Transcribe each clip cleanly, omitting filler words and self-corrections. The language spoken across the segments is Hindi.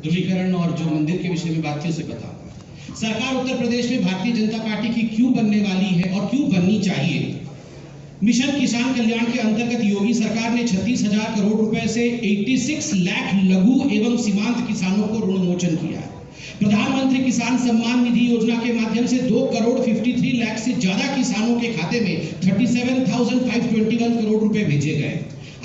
ध्रुवीकरण और जो मंदिर के विषय में बात थी उसे बताऊंगा। सरकार उत्तर प्रदेश में भारतीय जनता पार्टी की क्यों बनने वाली है और क्यों बननी चाहिए। मिशन किसान कल्याण के अंतर्गत योगी सरकार ने 36,000 करोड़ रुपए से 86 लाख लघु एवं सीमांत किसानों को ऋण मोचन किया है। प्रधानमंत्री किसान सम्मान निधि योजना के माध्यम से 2 करोड़ 53 लाख से ज्यादा किसानों के खाते में 37,521 करोड़ रुपए भेजे गए।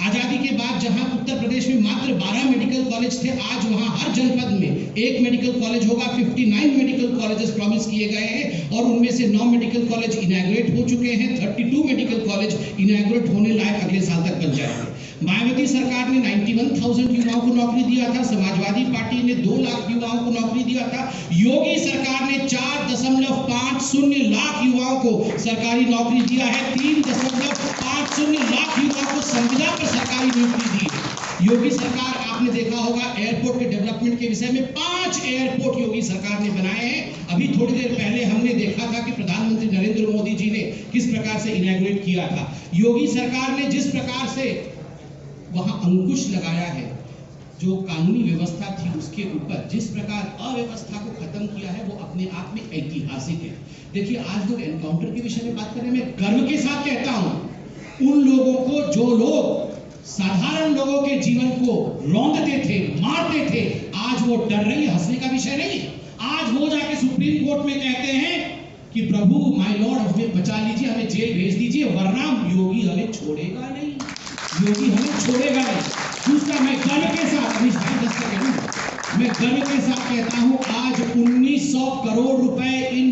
आजादी के बाद जहां उत्तर प्रदेश में मात्र 12 मेडिकल कॉलेज थे, आज वहां हर जनपद में एक मेडिकल कॉलेज होगा। 59 मेडिकल कॉलेजेस प्रॉमिस किए गए हैं और उनमें से 9 मेडिकल कॉलेज इनॉग्रेट हो चुके हैं। 32 मेडिकल कॉलेज इनॉग्रेट होने लायक अगले साल तक बन जाएंगे। मायावती सरकार ने 91,000 युवाओं को नौकरी दिया था। समाजवादी पार्टी ने 2 लाख युवाओं को नौकरी दिया था। योगी सरकार ने 4.50 लाख युवाओं को सरकारी नौकरी दिया है। 3.50 लाख युवाओं को संविदा पर सरकारी नौकरी दी है। योगी सरकार, आपने देखा होगा, एयरपोर्ट के डेवलपमेंट के विषय में 5 एयरपोर्ट योगी सरकार ने बनाए हैं। अभी थोड़ी देर पहले हमने देखा था कि प्रधानमंत्री नरेंद्र मोदी जी ने किस प्रकार से इनॉग्रेट किया था। योगी सरकार ने जिस प्रकार से वहां अंकुश लगाया है, जो कानूनी व्यवस्था थी उसके ऊपर जिस प्रकार अव्यवस्था को खत्म किया है, वो अपने आप में ऐतिहासिक है। देखिए, आज लोग एनकाउंटर के विषय में बात कर रहे हैं। मैं गर्व के साथ कहता हूं, उन लोगों को जो लोग साधारण लोगों के जीवन को रौंदते थे, मारते थे, आज वो डर रही है। हंसने का विषय नहीं है। आज वो जाके सुप्रीम कोर्ट में कहते हैं कि प्रभु, माय लॉर्ड, हमें बचा लीजिए, हमें जेल भेज दीजिए, वरना योगी हमें छोड़ेगा नहीं, योगी हमें छोड़ेगा नहीं। दूसरा, मैं गर्व के साथ, मैं गर्व के साथ कहता हूं, आज 1900 करोड़ रुपए इन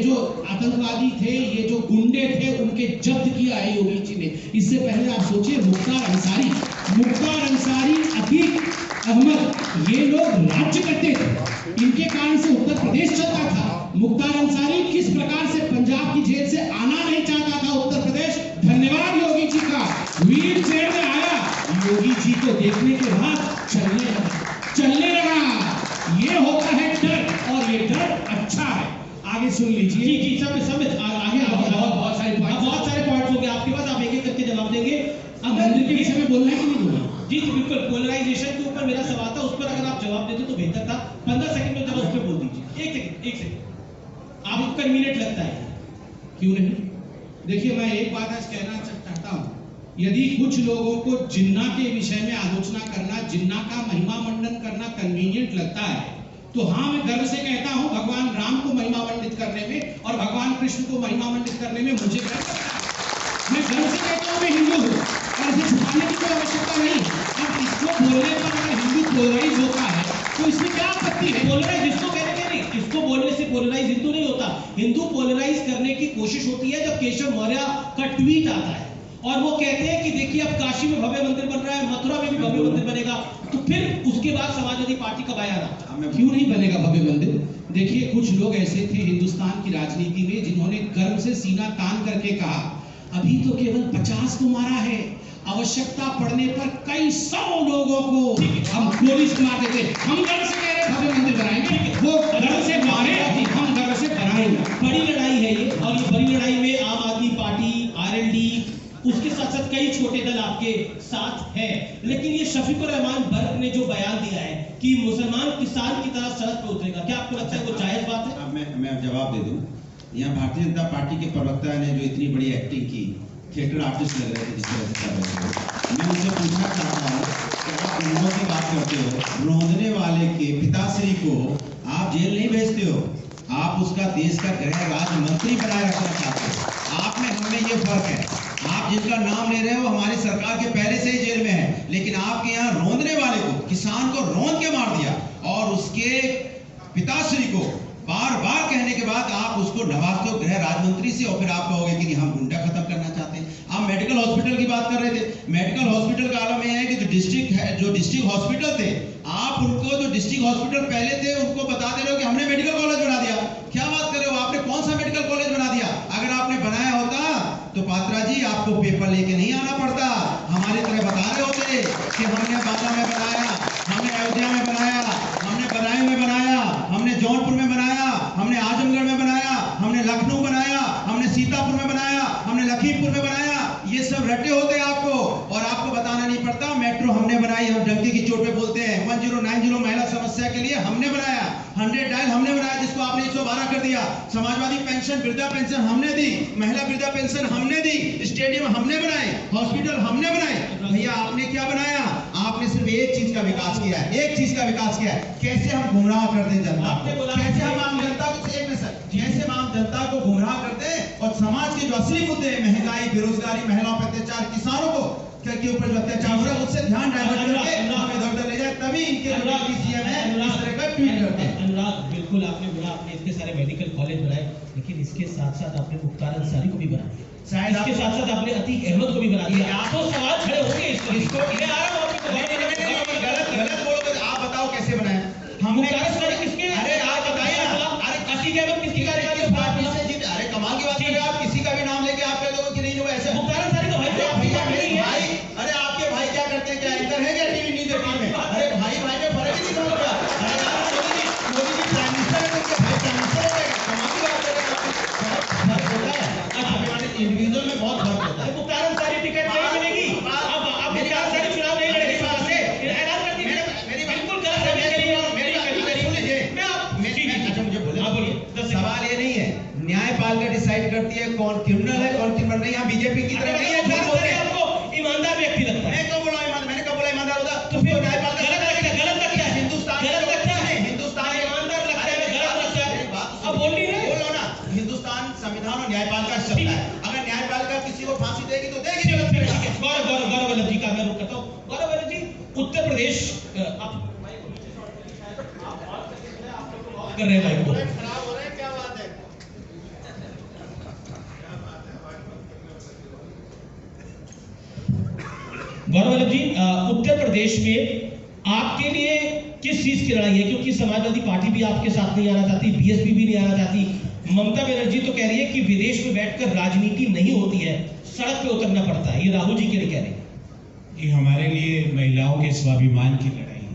जो आतंकवादी थे, ये जो गुंडे थे, उनके जब्त किया है योगी जी ने। इससे पहले आप सोचिए, मुख्तार अंसारी, अतीक अहमद, ये लोग राज्य करते थे, इनके कारण से उत्तर प्रदेश चलता था। मुख्तार अंसारी किस प्रकार से पंजाब की जेल से आना नहीं चाहता था उत्तर प्रदेश, धन्यवाद योगी जी का, व्हील चेयर में आया, योगी जी को देखने के बाद चलने लगा। ये होता है डर, और ये डर अच्छा है। आगे सुन लीजिए। जी सब आगे बहुत सारे पॉइंट्स हो गए आपके पास, आप एक-एक करके जवाब देंगे। अब मंदिर के विषय में बोलना है कि नहीं बोलना? जी बिल्कुल। पोलराइजेशन के ऊपर मेरा सवाल था, उस पर अगर आप जवाब देते तो बेहतर था। 15 सेकंड में जरा उस पर बोल दीजिए। एक सेकंड आपको कन्वीनियंट लगता है? क्यों नहीं। देखिए, मैं एक बात आज कहना चाहता हूं, यदि कुछ लोगों को जिन्ना के विषय में आलोचना करना, जिन्ना का महिमा मंडन करना कन्वीनियंट लगता है, तो हाँ, मैं गर्व से कहता हूं, भगवान राम को महिमा मंडित करने में और भगवान कृष्ण को महिमा मंडित करने में मुझे गर्व लगता है। मैं गर्व से कहता हूं मैं हिंदू हूं, और इसे छुपाने की कोई आवश्यकता नहीं। अब इसको बोलने पर अगर हिंदू पोलराइज होता है तो इसमें क्या आपत्ति है? पोलराइज इसको कहने के नहीं, इसको बोलने से पोलराइज हिंदू नहीं होता। हिंदू पोलराइज करने की कोशिश होती है जब केशव मौर्य का ट्वीट आता है और वो कहते हैं कि देखिए, अब काशी में भव्य मंदिर बन रहा है, मथुरा में भी भव्य मंदिर बनेगा, तो फिर उसके बाद समाजवादी पार्टी का बयान आता है, क्यों नहीं बनेगा भव्य मंदिर? देखिए, कुछ लोग ऐसे थे हिंदुस्तान की राजनीति में जिन्होंने गर्व से सीना तान करके कहा, अभी तो केवल 50 को मारा है, आवश्यकता पड़ने पर कई 100 लोगों को हम गोली से मार देते। हम गर्व से कह रहे हैं भव्य मंदिर बनाएंगे, वो गर्व से मारे, हम गर्व से बनाएंगे। बड़ी लड़ाई है ये, और ये बड़ी लड़ाई में आम आदमी पार्टी, आरएलडी, उसके साथ साथ कई छोटे दल आपके साथ है। लेकिन ये शफीकुर रहमान बर्क ने जो बयान दिया है कि मुसलमान किसान की तरह सड़क पर उतरेगा, क्या आपको लगता है वो जायज बात है? अब मैं जवाब दे दूं। यहाँ भारतीय जनता पार्टी के प्रवक्ता ने जो इतनी बड़ी एक्टिंग की, थिएटर आर्टिस्ट लग रहे थे जिस तरह से कर रहे थे, मैं उनसे पूछना चाहता हूँ कि आप गुंडों की बात करते हो, रोंदने वाले के पिताश्री को आप जेल नहीं भेजते हो, आप उसका देश का गृह राज्य मंत्री बनाए रखना चाहते हो। आप में हमें ये फर्क है, आप जिनका नाम ले रहे हो हमारी सरकार के पहले से ही जेल में है, लेकिन आपके यहाँ रोंदने वाले को, किसान को रौंद के मार दिया, और उसके पिताश्री को बार बार कहने के बाद आप उसको नवाजते हो गृह राज्य मंत्री से, और फिर आप कहोगे कि हम गुंडा खत्म करना चाहते हैं। आप मेडिकल हॉस्पिटल की बात कर रहे थे। मेडिकल हॉस्पिटल का आलम यह है कि जो डिस्ट्रिक्ट हॉस्पिटल थे, आप उनको, जो डिस्ट्रिक्ट हॉस्पिटल पहले थे, उनको बता दे रहे हो कि हमने मेडिकल कॉलेज बना दिया। क्या बात कर रहे हो? आपने कौन सा मेडिकल कॉलेज बना दिया? अगर आपने बनाया होता तो पात्रा जी आपको पेपर लेके नहीं आना पड़ता, हमारी तरह बता रहे होते कि हमने बांदा में बनाया, हमने अयोध्या में बनाया, हमने बदायूं में बनाया, हमने जौनपुर में बनाया, हमने आजमगढ़ में बनाया, हमने लखनऊ बनाया, हमने सीतापुर में बनाया, हमने लखीमपुर में बनाया। ये सब रटे होते आपको, और आपको बताना नहीं पड़ता। मेट्रो हमने बनाई, हम डंके की चोट पे बोलते हैं। 1090 महिला समस्या स्टाइल हमने बनाया जिसको आपने 112 कर दिया, समाजवादी पेंशन, वृद्धा पेंशन हमने दी, महिला वृद्धा पेंशन हमने दी, स्टेडियम हमने बनाए, हॉस्पिटल हमने बनाए। भैया आपने क्या बनाया? आपने सिर्फ एक चीज का विकास किया है, एक चीज का विकास किया है, कैसे हम गुमराह कर दें जनता को, कैसे हम आम जनता को, एक मिनट सर, कैसे हम आम जनता को गुमराह कर दें और समाज के जो असली मुद्दे, महंगाई, बेरोजगारी, महिलाओं पर अत्याचार, किसानों को के ऊपर जो अत्याचार हो रहा है उससे ध्यान डाइवर्ट करके हमें इधर-उधर ले जाए, तभी इनके जो सीएम है इस तरह का ट्वीट करते हैं। अनुराग, बिल्कुल आपने बोला, आपने इतने सारे मेडिकल कॉलेज बनाए, लेकिन इसके साथ साथ आपने मुख्तार अंसारी को भी बना दिया, शायद इसके साथ साथ आपने अतीक अहमद को भी बना दिया। तो सवाल खड़े होंगे इसको मैं आ रहा हूं आपको गलत बोलोगे, आप बताओ कैसे बनाया हमने? किसके? अरे आप बताइए ना, अरे अतीक अहमद किसकी कार्यकारिणी से बात से जीत, अरे कमाल की बात कर रहे हो आप, किसी का भी नाम लेके आप कह दोगे कि नहीं वो ऐसा। मुख्तार अंसारी तो भाई भैया मेरे भाई, अरे आपके भाई क्या करते हैं, क्या एंकर है क्या टीवी न्यूज़ 18 में? अरे भाई भाई में फर्क ही नहीं समझ रहा। अरे यार मोदी जी प्राइम मिनिस्टर है, उनके भाई प्राइम मिनिस्टर है, कमाल की बात कर रहे हैं आप। फर्क होता है, आप हमारे इंडिविजुअल में बहुत फर्क होता है। मुख्तार अंसारी टिकट नहीं मिलेगी, अब मुख्तार अंसारी चुनाव नहीं लड़ेगी, बात से ऐलान कर दीजिए। मेरी बिल्कुल गलत है, अच्छा मुझे बोले, हाँ बोलिए। सवाल ये नहीं है न्यायपालिका डिसाइड करती है कौन क्रिमिनल है कौन क्रिमिनल नहीं। यहाँ बीजेपी की तरह नहीं है, झूठ बोलते हैं। आपको ईमानदार व्यक्ति लगता है? मैं कब बोला ईमानदार? मैंने कब बोला ईमानदार होता? तो फिर न्यायपालिका गलत लगता है, हिंदुस्तान गलत लगता है, हिंदुस्तान ईमानदार लगता है, गलत लगता है, अब बोल नहीं रहे। बोलो ना, हिंदुस्तान संविधान और न्यायपालिका से चलता है। अगर न्यायपालिका किसी को फांसी देगी तो देगी। गौरव वल्लभ जी का मैं रुक करता हूँ। गौरव वल्लभ जी, उत्तर प्रदेश आप कर रहे हैं भाई को, खराब हो रहा है, क्या बात है? गौरव वल्लभ जी, उत्तर प्रदेश में आपके लिए किस चीज की लड़ाई है? क्योंकि समाजवादी पार्टी भी आपके साथ नहीं आना चाहती, बीएसपी भी नहीं आना चाहती, ममता बनर्जी तो कह रही है कि विदेश में बैठकर राजनीति नहीं होती है, सड़क पे उतरना पड़ता है। ये राहुल जी के लिए कह रहे हैं। ये हमारे लिए महिलाओं के स्वाभिमान की लड़ाई है।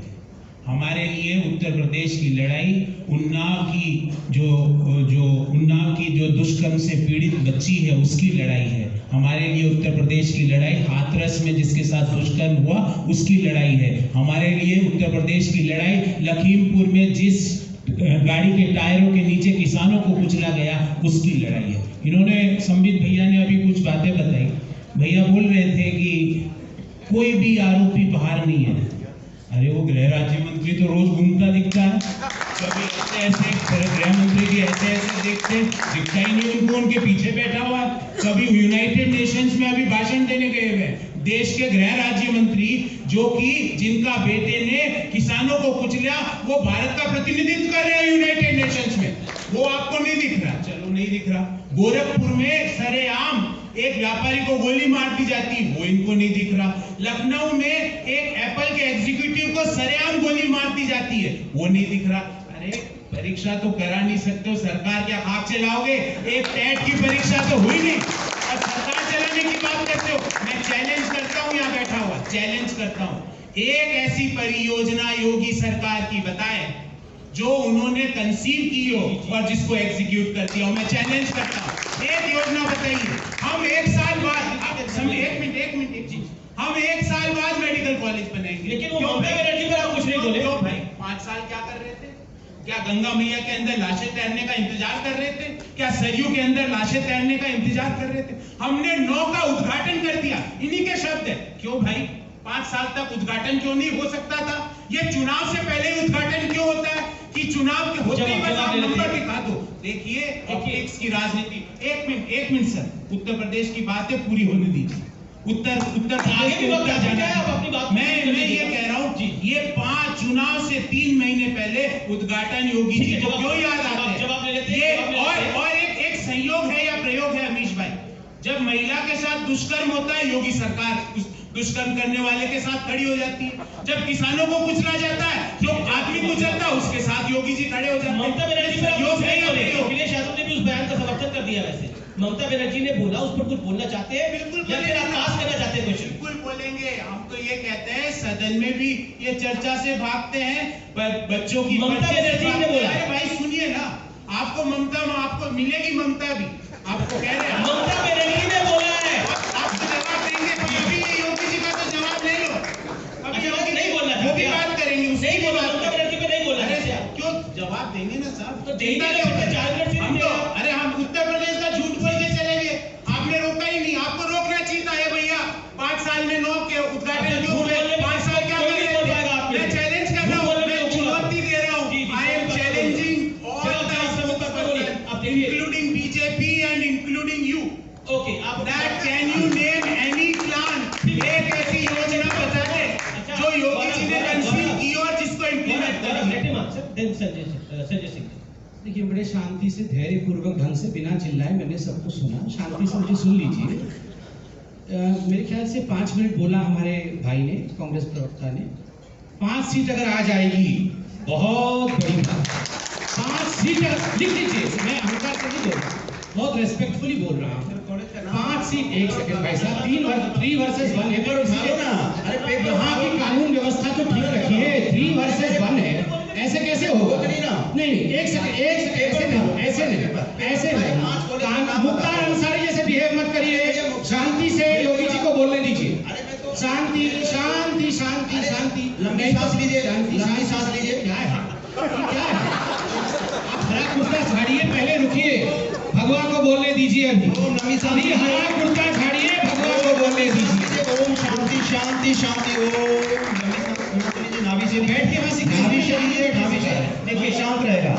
हमारे लिए उत्तर प्रदेश की लड़ाई उन्नाव की जो दुष्कर्म से पीड़ित बच्ची है उसकी लड़ाई है। हमारे लिए उत्तर प्रदेश की लड़ाई हाथरस में जिसके साथ दुष्कर्म हुआ उसकी लड़ाई है। हमारे लिए उत्तर प्रदेश की लड़ाई लखीमपुर में जिस गाड़ी के टायरों के नीचे किसानों को कुचला गया उसकी लड़ाई है। इन्होंने संबित भैया ने अभी कुछ बातें बताई। भैया बोल रहे थे कि कोई भी आरोपी बाहर नहीं है। अरे वो गृह राज्य मंत्री तो रोज घूमता दिखता है, कभी ऐसे गृह मंत्री जी ऐसे दिखता ही नहीं उनको, उनके पीछे बैठा हुआ है। कभी यूनाइटेड नेशंस में अभी भाषण देने गए हुए देश के गृह राज्य मंत्री जो कि जिनका बेटे ने किसानों को कुचला, वो भारत का प्रतिनिधित्व कर रहे हैं यूनाइटेड नेशंस में। वो आपको नहीं दिख रहा? चलो नहीं दिख रहा। गोरखपुर में सरेआम एक व्यापारी को गोली मार दी जाती, वो इनको नहीं दिख रहा। लखनऊ में एक एप्पल के एग्जीक्यूटिव को सरेआम गोली मार दी जाती है, वो नहीं दिख रहा। अरे परीक्षा तो करा नहीं सकते हो, सरकार क्या खाक चलाओगे? एक टेट की परीक्षा तो हुई नहीं और सरकार चलाने की बात करते हो। मैं चैलेंज करता हूं, यहाँ बैठा हुआ चैलेंज करता हूं, एक ऐसी परियोजना योगी सरकार की बताए जो उन्होंने कंसीव की हो और जिसको एग्जीक्यूट कर दिया हो। मैं चैलेंज करता हूं, एक योजना बताइए। हम एक साल बाद, एक मिनट जी, हम एक साल बाद मेडिकल कॉलेज बनाएंगे। लेकिन वो ममता बनर्जी पर आप कुछ नहीं बोले। क्यों भाई? 5 साल क्या कर रहे थे? क्या गंगा मैया के अंदर लाशें तैरने का इंतजार कर रहे थे? क्या सरयू के अंदर लाशें तैरने का इंतजार कर रहे थे? हमने 9 का उद्घाटन कर दिया, इन्हीं के शब्द है। क्यों भाई 5 साल तक उद्घाटन क्यों नहीं हो सकता था? ये चुनाव से पहले ही उद्घाटन क्यों होता है कि चुनाव के होते ही बस आप नंबर दिखा दो? देखिए ऑप्टिक्स की राजनीति। एक मिनट सर, उत्तर प्रदेश की बातें पूरी होने दीजिए। उत्तर प्रदेश के उत्तर जाना है, आप अपनी बात। मैं ये कह रहा हूँ, ये 5 चुनाव से 3 महीने पहले उद्घाटन योगी जी को क्यों याद आते हैं? जवाब ले लेते हैं। और एक संयोग है या प्रयोग है अमीश भाई, जब महिला के साथ दुष्कर्म होता है योगी सरकार दुष्कर्म करने वाले के साथ खड़ी हो जाती है। जब किसानों को कुचला जाता है, जो आदमी कुचलता है उसके साथ योगी जी खड़े हो जाते हैं। ममता बनर्जी पर योग नहीं हो रही। अखिलेश यादव ने भी उस बयान का समर्थन कर दिया। वैसे ममता बनर्जी ने बोला, उस पर कुछ बोलना चाहते हैं? बिल्कुल, या फिर आप पास करना चाहते हैं? बिल्कुल बोलेंगे। हम तो ये कहते हैं, सदन में भी ये चर्चा से भागते हैं, पर बच्चों की ममता बनर्जी ने बोला। अरे भाई सुनिए ना, आपको मिलेगी ममता भी, आपको कह रहे हैं ममता बनर्जी ने बोला है। आपको जवाब देंगे, अभी ये योगी जी का तो जवाब ले लो। अभी नहीं बोलना, वो भी बात करेंगे, नहीं बोला, ममता बनर्जी पे नहीं बोला। क्यों जवाब देंगे ना साहब। तो देंगे ना, उसका 4 मिनट से नहीं देगा। अरे हम उत्तर प्रदेश का झूठ बोल के चले गए, आपने रोका ही नहीं। आपको रोकना चाहिए था। ये भैया 5 साल में 9 के उद्घाटन अच्छा, क्यों झूठ हुए? बोलने में 5 साल क्या कोई कर नहीं रहे बोल थे? पाएगा आपके मैं लिए। चैलेंज कर रहा झूठ हूँ, बोलने मैं में कोई चुनौती दे रहा हूँ। जी, जी, आई एम जी, चैलेंजिंग ऑल चलो, द आप सब उत्तर बोलिए। आप देखिए। Including BJP and including you. Okay, आप That can you name any plan? एक ऐसी योजना बता दे जो योगी जी ने कंसीव की और जिसको इम्प्लीमेंट करेंगे। संजय सिंह देखिए, बड़े शांति से धैर्य पूर्वक ढंग से बिना चिल्लाए मैंने सबको सुना। शांति से मुझे सुन लीजिए। मेरे ख्याल से 5 मिनट बोला हमारे भाई ने, कांग्रेस प्रवक्ता ने। 5 सीट अगर आ जाएगी बहुत बड़ी बात। 5 सीट लिख लीजिए, मैं अहंकार से नहीं बोल रहा, बहुत रेस्पेक्टफुली बोल रहा हूँ। 5 सीट, 1 सेकंड भाई साहब, 3 वर्सेस 1 है, पर उठाओ ना। अरे यहाँ की कानून व्यवस्था तो ठीक रखिए। 3 वर्सेस 1 है, ऐसे कैसे होगा? नहीं, 1 सेकंड, ऐसे नहीं। मुख्तार अंसारी जैसे बिहेव मत करिए। शांति से योगी जी को बोलने दीजिए। शांति शांति शांति शांति। लंबी सांस लीजिए, लंबी सांस लीजिए। क्या है? आप हरा कुर्ता झाड़िए, पहले रुकिए, भगवा को बोलने दीजिए। अभी अभी हरा कुर्ता झाड़िए, भगवा को बोलने दीजिए। ओम शांति शांति शांति। ओम नाभि से बैठ के वहाँ सिखाइए। नाभि से लीजिए, नाभि से। देखिए शांत रहेगा।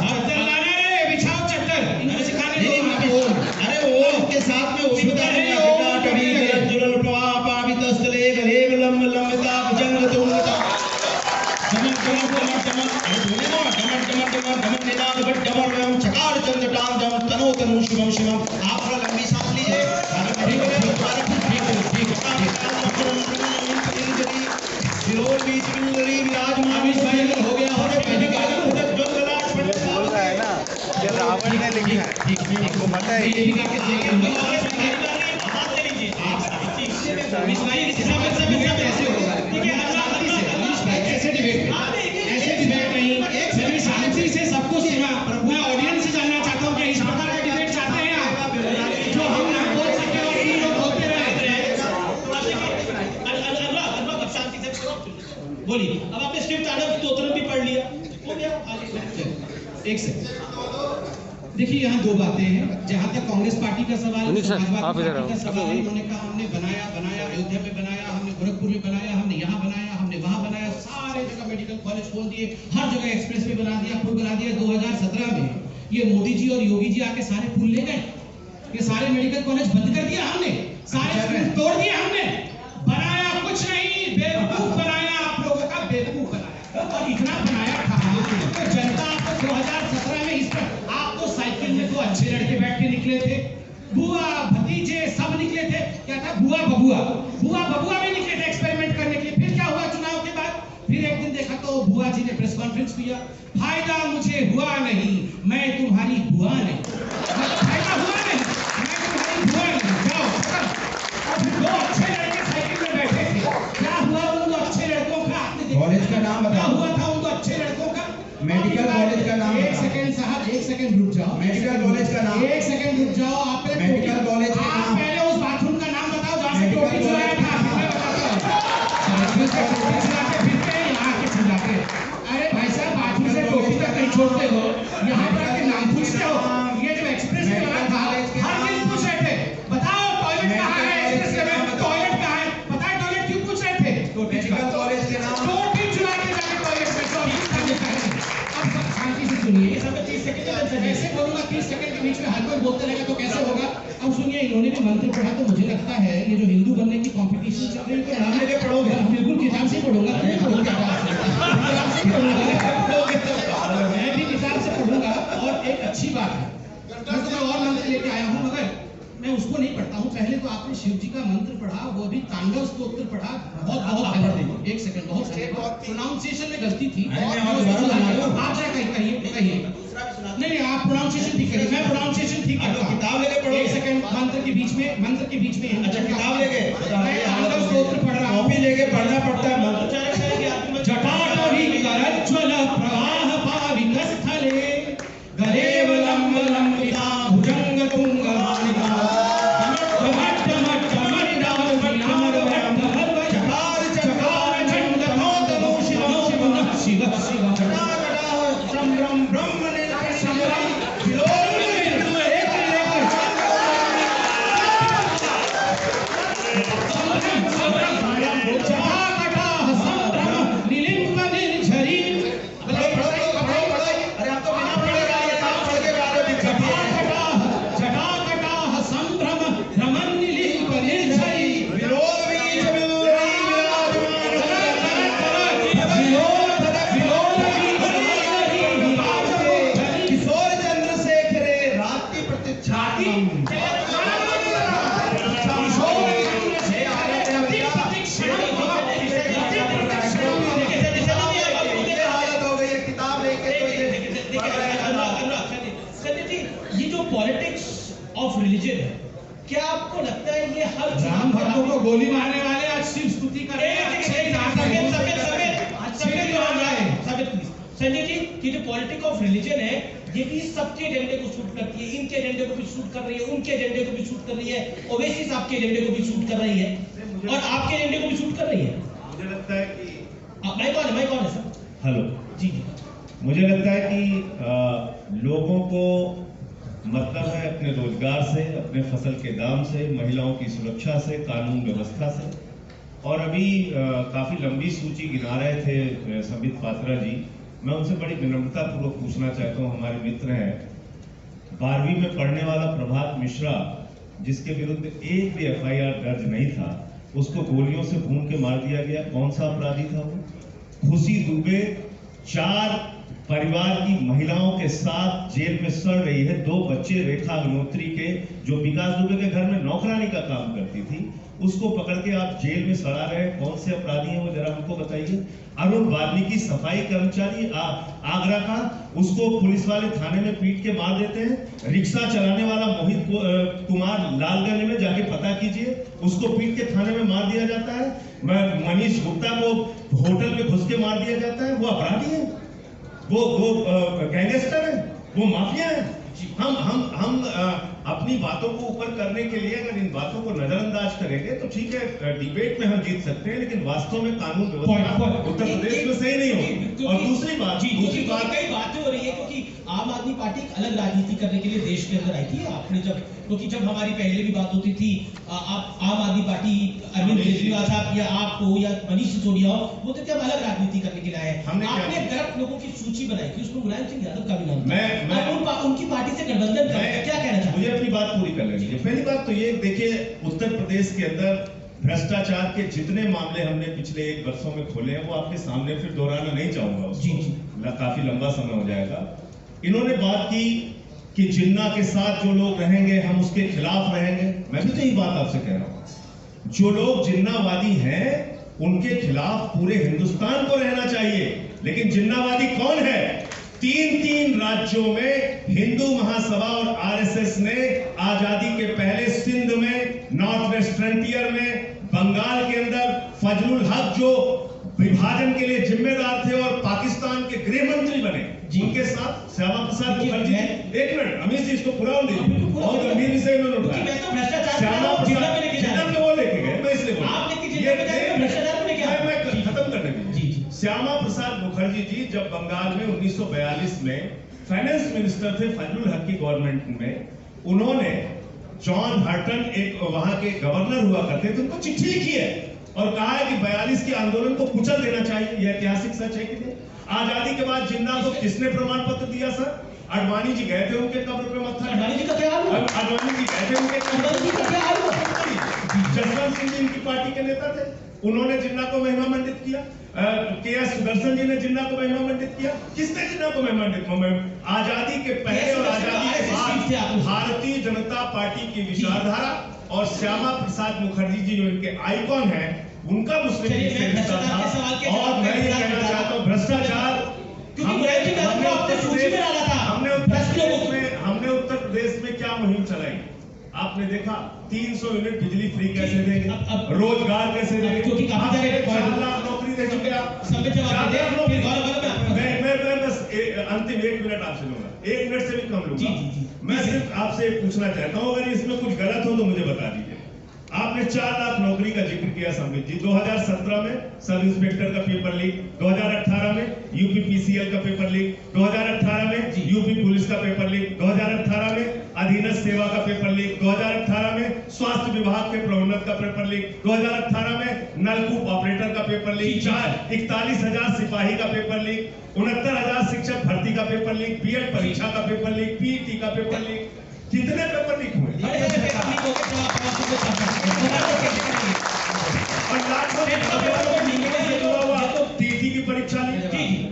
बिछाओ चद्दर, इनको सिखाने दो। अरे ओम के साथ में ओम बता रहे हो। कभी जुलल पावितस्थले गलेव लंब लंबता भुजंग तुंगता चमक चमक चमक चमक। अरे बोले ना, चमक चमक चमक चमक निदान बट डमर में चकार चंद टाम जम तनो तनु शिवम शिवम। आप थोड़ा लंबी सांस लीजिए। सिरोर बीच बिंदरी विराजमान हो गया। बोल रहा है ना कि रावण ने लिखा है, आपको पता है। ऐसे डिबेट नहीं। मैंने शांति से सबको सुना। मैं ऑडियंस से जानना चाहता हूँ कि इस प्रकार का डिबेट चाहते हैं आप, जो हम ना बोल सके और इन लोग बोलते रहे। बोलिए। अब आपने शिव तांडव स्तोत्र भी पढ़ लिया, हो गया आगे। 1 सेकंड। देखिए, यहाँ 2 बातें हैं। जहाँ तक कांग्रेस पार्टी का सवाल है, समाजवादी पार्टी का सवाल है, उन्होंने कहा हमने बनाया, अयोध्या में बनाया, हमने गोरखपुर में बनाया, हमने यहाँ बनाया, हमने वहाँ बनाया, सारे जगह मेडिकल कॉलेज खोल दिए, हर जगह एक्सप्रेस वे बना दिया, पुल बना दिया। 2017 में ये मोदी जी और योगी जी आके सारे पुल ले गए, ये सारे मेडिकल कॉलेज बंद कर दिया हमने, सारे स्कूल तोड़ दिए हमने। बनाया कुछ नहीं, बेवकूफ बनाया, आप लोगों का बेवकूफ बनाया। और इतना बनाया था तो जनता आपको 2017 में इस पर, आप तो साइकिल में तो अच्छे लड़के बैठ के निकले थे, बुआ भतीजे सब निकले थे। क्या था? बुआ बबुआ भी निकले थे एक्सपेरिमेंट करने के लिए। फिर क्या हुआ चुनाव के बाद? फिर एक दिन देखा तो बुआ जी ने प्रेस कॉन्फ्रेंस किया, फायदा मुझे हुआ नहीं, मैं तुम्हारी बुआ नहीं। फायदा हुआ नहीं, मैं तुम्हारी बुआ नहीं, जाओ खत्म। और फिर 2 अच्छे लड़के साइकिल में बैठे थे। क्या हुआ उन 2 अच्छे लड़कों का? आपने देखा कॉलेज का नाम क्या बताओ। हुआ था उन 2 अच्छे लड़कों का? मेडिकल कॉलेज का नाम 1 बताओ। सेकंड साहब, 1 सेकंड रुक जाओ। मेडिकल कॉलेज का नाम। 1 सेकंड रुक जाओ। आप पहले मेडिकल कॉलेज का आप नाम। पहले उस बाथरूम का नाम बताओ जहाँ से मेडिकल टोपी चुराया कॉलेज था। का मैं बताता हूँ। बाथरूम से टोपी चुरा के फिरते हैं, यहाँ के चिल्लाते हैं। अरे भाई साहब, बाथरूम से टोपी तक नहीं छोड़ते हो, यहाँ पर आके नाम पूछते हो। ये जो एक्सप्रेस वे बना था, हर दिन पूछ रहे थे, बताओ टॉयलेट कहाँ है एक्सप्रेस वे में, टॉयलेट कहाँ है? पता है टॉयलेट क्यों पूछ रहे थे? मेडिकल कॉलेज के नाम। टोपी चुरा के जाके टॉयलेट में अब सब शांति से सुनिए। ये सब 30 सेकंड ऐसे बोलूंगा, 30 सेकंड के बीच में हर कोई बोलते रहेगा तो कैसे होगा? अब सुनिए, इन्होंने भी मंत्र पढ़ा, तो मुझे लगता है ये जो हिंदू बनने की कंपटीशन चल रही है, तो नाम लेके पढ़ोगे? बिल्कुल किताब से पढ़ूंगा, मैं भी किताब से पढ़ूंगा। और एक अच्छी बात है, मैं तो और मंत्र लेके आया हूँ, मगर मैं उसको नहीं पढ़ता हूँ। पहले तो आपने शिव जी का मंत्र पढ़ा, वो भी तांडव स्तोत्र पढ़ा। बहुत धन्यवाद। 1 सेकंड, बहुत धन्यवाद। प्रोनाउंसिएशन में गलती थी। आप क्या कहिए? नहीं, आप प्रोनाउंसिएशन ठीक करिए, मैं प्रोनाउंसिएशन ठीक करता हूं। किताब लेके पढ़ो। 1 सेकंड, मंत्र के बीच में अच्छा किताब लेके मैं तांडव स्तोत्र पढ़ रहा हूं। कॉपी लेके पढ़ना पड़ता है मंत्र। जटाटोहि करज्ज्वल प्रवाह पावितस्थले गलेव लंब लंबिता भुजंग तुंगमालिका शिव शिव ब्रह्म ऑफ रिलीजन है। क्या आपको लगता है ये हर राम भक्तों को गोली मारने वाले आज शिव स्तुति कर रहे हैं? संजय जी की जो पॉलिटिक्स ऑफ रिलीजन है ये भी सबके एजेंडे को सूट करती है, इनके एजेंडे को भी सूट कर रही है, उनके एजेंडे को भी सूट कर रही है, ओवैसी साहब के एजेंडे को भी सूट कर रही है और आपके एजेंडे को भी सूट कर रही है। मुझे लगता है कि मैं कौन है सर? हेलो जी जी मुझे लगता है कि लोगों को मतलब है अपने रोजगार से, अपने फसल के दाम से, महिलाओं की सुरक्षा से, कानून व्यवस्था से। और अभी काफी लंबी सूची गिना रहे थे संबित पात्रा जी। मैं उनसे बड़ी विनम्रता पूर्वक पूछना चाहता हूँ, हमारे मित्र हैं, 12वीं में पढ़ने वाला प्रभात मिश्रा जिसके विरुद्ध एक भी FIR दर्ज नहीं था, उसको गोलियों से भून के मार दिया गया। कौन सा अपराधी था वो? खुशी दुबे 4 परिवार की महिलाओं के साथ जेल में सड़ रही है। 2 बच्चे रेखा अग्निहोत्री के, जो विकास दुबे के घर में नौकरानी का काम करती थी, उसको पकड़ के आप जेल में सड़ा रहे हैं। कौन से अपराधी हैं वो जरा हमको बताइए। अरुण वाल्मीकि सफाई कर्मचारी आगरा का, उसको पुलिस वाले थाने में पीट के मार देते हैं। रिक्शा चलाने वाला मोहित कुमार लालगंज में जाके पता कीजिए, उसको पीट के थाने में मार दिया जाता है। मनीष गुप्ता को होटल में घुस के मार दिया जाता है। वो अपराधी है, वो गैंगस्टर है, वो माफिया है। हम अपनी बातों को ऊपर करने के लिए अगर इन बातों को नजरअंदाज करेंगे तो ठीक है, डिबेट में हम जीत सकते हैं, लेकिन वास्तव में कानून व्यवस्था उत्तर प्रदेश में सही नहीं होगी। और दूसरी बात कई बातें हो रही है क्योंकि आम आदमी पार्टी एक अलग राजनीति करने के लिए देश के अंदर आई थी। आपने क्योंकि जब हमारी पहले भी बात होती थी, आप आम आदमी पार्टी अरविंद केजरीवाल साहब या आपको या मनीष सिसोदिया हो, बोलते थे हम अलग राजनीति करने के लिए आए। आपने गलत लोगों की सूची बनाई थी, उसमें मुलायम सिंह यादव का भी नाम, उनकी पार्टी से गठबंधन कर, क्या कहना चाहते हैं? मुझे अपनी बात पूरी कर लेनी है। पहली बात तो ये देखिए, उत्तर प्रदेश के अंदर भ्रष्टाचार के जितने मामले हमने पिछले 1 वर्षों में खोले हैं वो आपके सामने फिर दोहराना नहीं चाहूंगा, उसको काफी लंबा समय हो जाएगा। इन्होंने बात की कि जिन्ना के साथ जो लोग रहेंगे हम उसके खिलाफ रहेंगे। मैं भी तो यही बात आपसे कह रहा हूं, जो लोग जिन्नावादी हैं उनके खिलाफ पूरे हिंदुस्तान को रहना चाहिए। लेकिन जिन्नावादी कौन है? 3 राज्यों में हिंदू महासभा और RSS ने आजादी के पहले सिंध में, नॉर्थ वेस्ट फ्रंटियर में, बंगाल के अंदर फजलुल हक जो विभाजन के लिए जिम्मेदार थे और पाकिस्तान के गृह मंत्री बने, उनके साथ श्यामा प्रसाद मुखर्जी। 1 मिनट अमित जी, इसको पूरा होने दीजिए। बहुत गंभीर विषय इन्होंने उठाया। श्यामा प्रसाद जिन्ना वो लेके गए, मैं इसलिए मैं खत्म करने दीजिए। श्यामा प्रसाद मुखर्जी जी जब बंगाल में 1942 में फाइनेंस मिनिस्टर थे फजलुल हक की गवर्नमेंट में, उन्होंने जॉन हर्टन एक वहां के गवर्नर हुआ करते थे, उनको चिट्ठी लिखी है और कहा है कि 42 के आंदोलन को कुचल देना चाहिए। यह ऐतिहासिक सच है कि नहीं? आजादी के बाद जिन्ना को किसने प्रमाण पत्र दिया सर? अडवाणी जी गए थे उनके कब्र पे मत्था। अडवाणी जी का क्या हाल हुआ? अडवाणी जी गए थे उनके कब्र पे क्या हाल हुआ? जसवंत सिंह जी इनकी पार्टी के नेता थे, उन्होंने जिन्ना को महिमा मंडित किया। KS सुदर्शन जी ने जिन्ना को महिमा मंडित किया। किसने जिन्ना को महिमा मंडित? आजादी के पहले और आजादी के बाद भारतीय जनता पार्टी की विचारधारा और श्यामा प्रसाद मुखर्जी जी जो इनके आइकॉन हैं, उनका मुस्लिम लीग से रिश्ता था। और मैं ये कहना चाहता हूँ, भ्रष्टाचार हमने उत्तर प्रदेश में क्या मुहिम चलाई? आपने देखा 300 यूनिट बिजली फ्री कैसे देंगे, रोजगार कैसे देंगे, 4 लाख नौकरी दे चुके आप। मैं बस अंतिम 1 मिनट आपसे लूंगा, 1 मिनट से भी कम लूंगा। मैं सिर्फ आपसे पूछना चाहता हूँ, अगर इसमें कुछ गलत हो तो मुझे बता दीजिए। आपने 4 लाख नौकरी का जिक्र किया संबित जी। 2017 में सब इंस्पेक्टर का पेपर लीक, 2018 में UPPCL का पेपर लीक, 2018 में UP पुलिस का पेपर लीक, 2018 में अधीनस्थ सेवा का पेपर लीक, 2018 में स्वास्थ्य विभाग के प्रोन्नत का पेपर लीक, 2018 में नलकूप ऑपरेटर का पेपर लीक, 41,000 सिपाही का पेपर लीक, 69,000 शिक्षक भर्ती का पेपर लीक, BEd परीक्षा का पेपर लीक, PET का पेपर लीक। कितने पेपर लीक हुए? TET की परीक्षा लीक,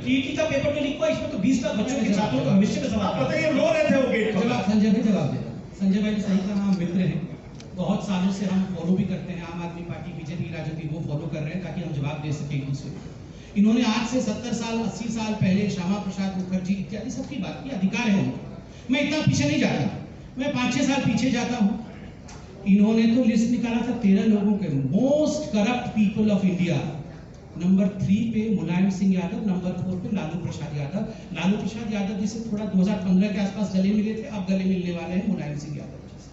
TET का पेपर में लीक हुआ। इसमें तो 20 लाख बच्चों के छात्रों का भविष्य में सवाल बताइए, रो रहे थे वो गेट पर। संजय भाई जवाब दे। संजय भाई सही कहा, हम मित्र हैं, बहुत सालों से हम फॉलो भी करते हैं आम आदमी पार्टी, बीजेपी राजनीति वो फॉलो कर रहे हैं ताकि हम जवाब दे सके एक दूसरे को। इन्होंने आज से 70 साल 80 साल पहले श्यामा प्रसाद मुखर्जी इत्यादि सबकी बात की, अधिकार है उनको, मैं इतना पीछे नहीं जाता। मैं 5-6 साल पीछे जाता हूं, इन्होंने तो लिस्ट निकाला था 13 लोगों के, most corrupt people of India. Number 3 पे मुलायम सिंह यादव, नंबर 4 पे लालू प्रसाद यादव। लालू प्रसाद यादव जी से थोड़ा 2015 के आसपास गले मिले थे, अब गले मिलने वाले हैं मुलायम सिंह यादव जी से।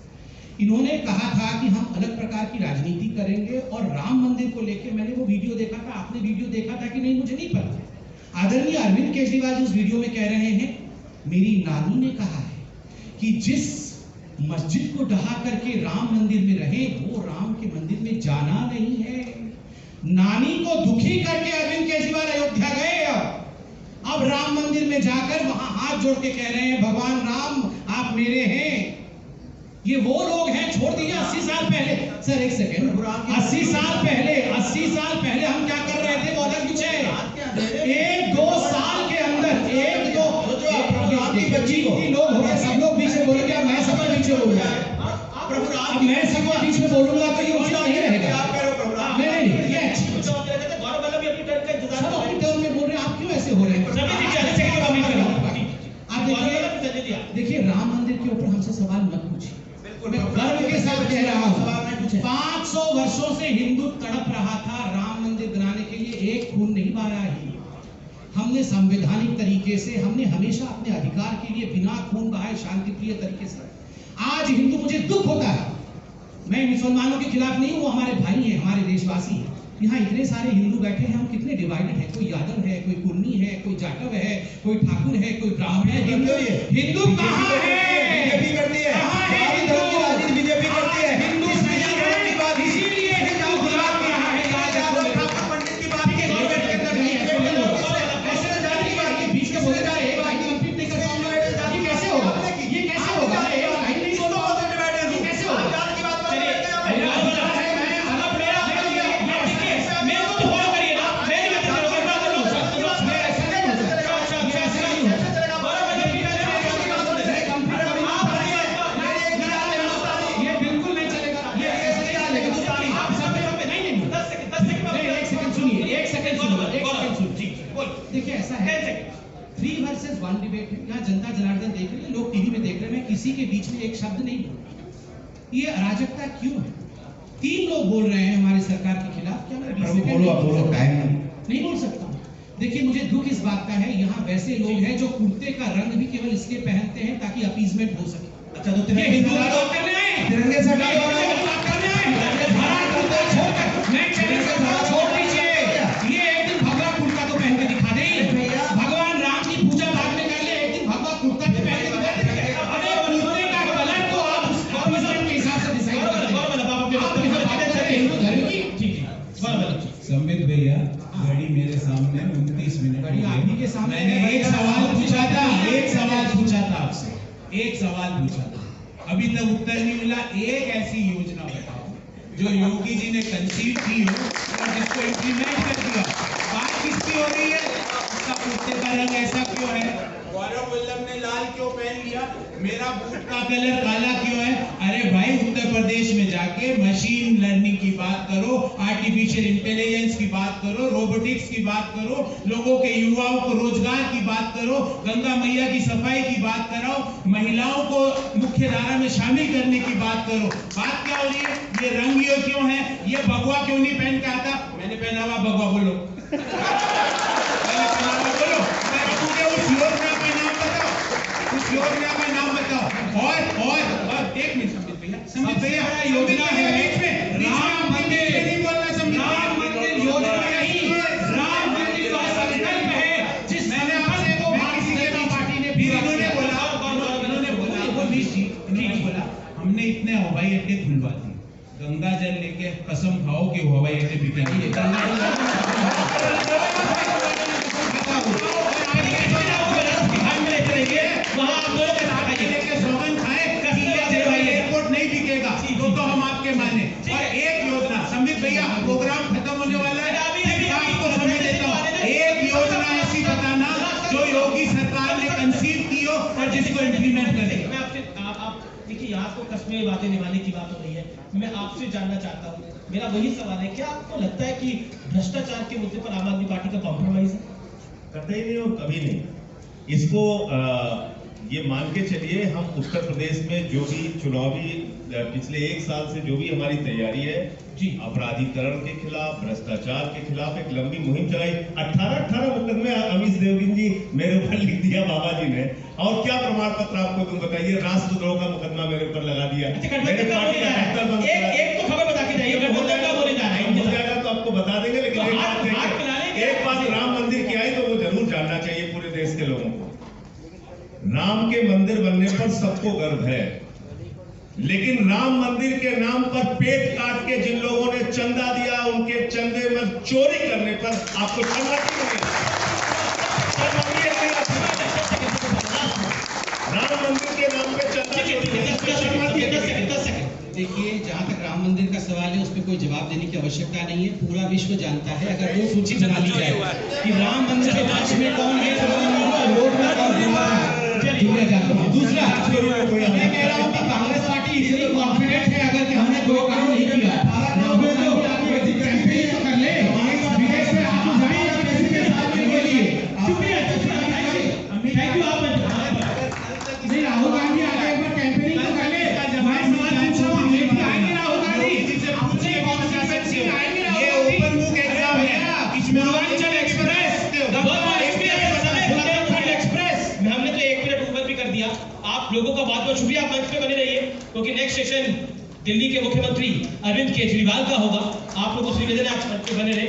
इन्होंने कहा था कि हम अलग प्रकार की राजनीति करेंगे, और राम मंदिर को लेकर मैंने वो वीडियो देखा था, आपने वीडियो देखा था कि नहीं मुझे नहीं पता। आदरणीय अरविंद केजरीवाल जी उस वीडियो में कह रहे हैं, मेरी नानी ने कहा है कि जिस मस्जिद को ढहा करके राम मंदिर में रहे, वो राम के मंदिर में जाना नहीं है। नानी को दुखी करके अरविंद केजरीवाल अयोध्या गए, अब राम मंदिर में जाकर वहां हाथ जोड़ के कह रहे हैं, भगवान राम आप मेरे हैं। ये वो लोग हैं, छोड़ दीजिए 80 साल पहले, सर एक सेकेंड, 80 साल पहले हम क्या कर रहे थे वो अलग कुछ है। 1-2 साल के अंदर 1-2 लोग होगा, सब लोग बीच में बोलेंगे, अब मैं सबके बीच में बोलूंगा, अब मैं सबके बीच में बोलूंगा तो ये उचित नहीं रहेगा। नहीं, ये अच्छी सब अपनी टर्म में बोल रहे हैं, आप क्यों ऐसे हो रहे हैं? आप देखिए राम मंदिर के ऊपर हमसे सवाल मत पूछिए, मैं गर्व के साथ कह रहा हूं, 500 वर्षों से हिंदू तड़प रहा था राम मंदिर बनाने के लिए, एक खून नहीं बहाया ही। हमने संवैधानिक तरीके से, हमने हमेशा अपने अधिकार के लिए बिना खून बहाए शांतिप्रिय तरीके से। आज हिंदू, मुझे दुख होता है, मैं मुसलमानों के खिलाफ नहीं हूं, वो हमारे भाई हैं, हमारे देशवासी हैं। यहाँ इतने सारे हिंदू बैठे हैं, हम कितने डिवाइडेड हैं, कोई यादव है, कोई कुर्मी है, कोई जाटव है, कोई ठाकुर है, कोई ब्राह्मण है। हिंदू कहाँ है? बीजेपी करती है, बीजेपी करती है, हिंदू नहीं है, इसीलिए हिंदू गुलाम कर रहा है। पंडित की बात के गवर्नमेंट के अंदर नहीं है, ऐसे जाति की बात के बीच में बोले जा रहे हैं, बात कंप्लीट नहीं कर पाऊंगा, ये कैसे होगा? ये कैसे होगा? नहीं बोलो, ये कैसे होगा? जात की बात कर रहे हैं, देखिए ऐसा है 3 वर्सेस 1 डिबेट है, यहाँ जनता जनार्दन देख रही है, लोग टीवी में देख रहे हैं, मैं किसी के बीच में एक शब्द नहीं बोल। ये अराजकता क्यों है? 3 लोग बोल रहे हैं हमारी सरकार के खिलाफ, क्या मैं 20 सेकंड नहीं बोल सकता? देखिए मुझे दुख इस बात का है, यहाँ वैसे लोग हैं जो कुर्ते का रंग भी केवल इसलिए पहनते हैं ताकि अपीजमेंट हो सके। अच्छा तो तिरंगे से छोड़ दीजिए, ये एक दिन भगवा कुर्ता तो पहन के दिखा दे, भगवान राम की पूजा बाद में कर ले, एक दिन भगवा कुर्ता तो पहन के दिखा दे। अरे कुर्ते का कलर तो आप अपीजमेंट के हिसाब से डिसाइड कर लें, आप यहाँ बात कर रहे हैं हिंदू धर्म की। ठीक, संबित भैया, घड़ी मेरे सामने 29 मिनट, घड़ी आप ही के सामने। मैंने एक सवाल पूछा था, आपसे एक सवाल पूछा था, अभी तक उत्तर नहीं मिला। एक ऐसी योजना बताओ जो योगी जी ने कंसीव की हो और जिसको इम्प्लीमेंट कर दिया। बात किसकी हो रही है? उसका कुर्ते का रंग ऐसा क्यों है? गौरव वल्लभ ने लाल क्यों पहन लिया? मेरा बूट का कलर काला क्यों है? अरे भाई उत्तर प्रदेश में जाके मशीन लर्निंग की बात करो, आर्टिफिशियल इंटेलिजेंस की बात करो, रोबोटिक्स की बात करो, लोगों के युवाओं को रोजगार की बात करो, गंगा मैया की सफाई की बात कराओ, महिलाओं को मुख्य धारा में शामिल करने की बात करो। बात क्या हो रही है? ये रंग ये क्यों है? ये भगवा क्यों नहीं पहन के आता? मैंने पहना हुआ भगवा, बोलो बोलो, उस योजना का नाम बताओ, उस योजना का नाम बताओ। और एक मिनट संबित भैया, योजना है बीच में राम मंदिर नहीं बोलना, राम मंदिर योजना नहीं, राम मंदिर का संकल्प है, जिस मैंने आपसे को भारतीय जनता पार्टी ने इन्होंने बोला हमने इतने हवाई अड्डे खुलवा दिए, गंगा जल लेके कसम खाओ कि हवाई अड्डे बिकेंगे। तो हम आपके माने। और एक योजना, संबित भैया प्रोग्राम खत्म होने वाला है, आपको समय देता हूं, एक योजना ऐसी बताना जो योगी सरकार ने कंसीव की हो और जिसको इम्प्लीमेंट करे। मैं आपसे आप देखिए, यहाँ तो कस्में बातें निभाने की बात हो रही है, मैं आपसे जानना चाहता हूँ, मेरा वही सवाल है, क्या आपको लगता है कि भ्रष्टाचार के मुद्दे पर आम आदमी पार्टी का कॉम्प्रोमाइज है? कतई नहीं और कभी नहीं। इसको ये मान के चलिए हम उत्तर प्रदेश में जो भी चुनावी पिछले 1 साल से जो भी हमारी तैयारी है जी, अपराधीकरण के खिलाफ, भ्रष्टाचार के खिलाफ एक लंबी मुहिम चलाई। 18 मुकदमे अमीश देवगिन जी मेरे ऊपर लिख दिया बाबा जी ने, और क्या प्रमाण पत्र आपको तुम बताइए, राष्ट्रद्रोह का मुकदमा मेरे ऊपर लगा दिया। गठबंधन का बोले जा रहा है, एक तो खबर बता के जाइए, गठबंधन का बोले जा रहा है, हो जाएगा तो आपको बता देंगे, लेकिन एक बात राम मंदिर की आई तो वो जरूर जानना चाहिए पूरे देश के लोगों को। राम के मंदिर बनने पर सबको गर्व है, लेकिन राम मंदिर के नाम पर पेट काट के जिन लोगों ने चंदा दिया, उनके चंदे में चोरी करने पर आपको शर्म राम मंदिर के नाम पे देखिए, जहां तक राम मंदिर का सवाल है उस पर कोई जवाब देने की आवश्यकता नहीं है। पूरा विश्व जानता है, अगर वो सूची बना ली जाए कि राम मंदिर के पक्ष में कौन है, रोड में कौन। दूसरा, मैं कह रहा हूं कि कांग्रेस पार्टी इतनी कॉन्फिडेंट है अगर कि हमने कोई काम नहीं किया, कैंपेन तो कर ले, विदेश में आप जाइए किसी के साथ के लिए। Thank you. आप नहीं, राहुल गांधी आगे एक बार कैंपेनिंग तो कर ले। पूर्वांचल एक्सप्रेस में हमने तो 1 मिनट ऊपर भी कर दिया। आप लोगों का बहुत बहुत शुक्रिया, आप मंच पे बने रहिए, क्योंकि नेक्स्ट सेशन दिल्ली के मुख्यमंत्री अरविंद केजरीवाल का होगा। आप लोगों से निवेदन है आप मंच पे बने रहे।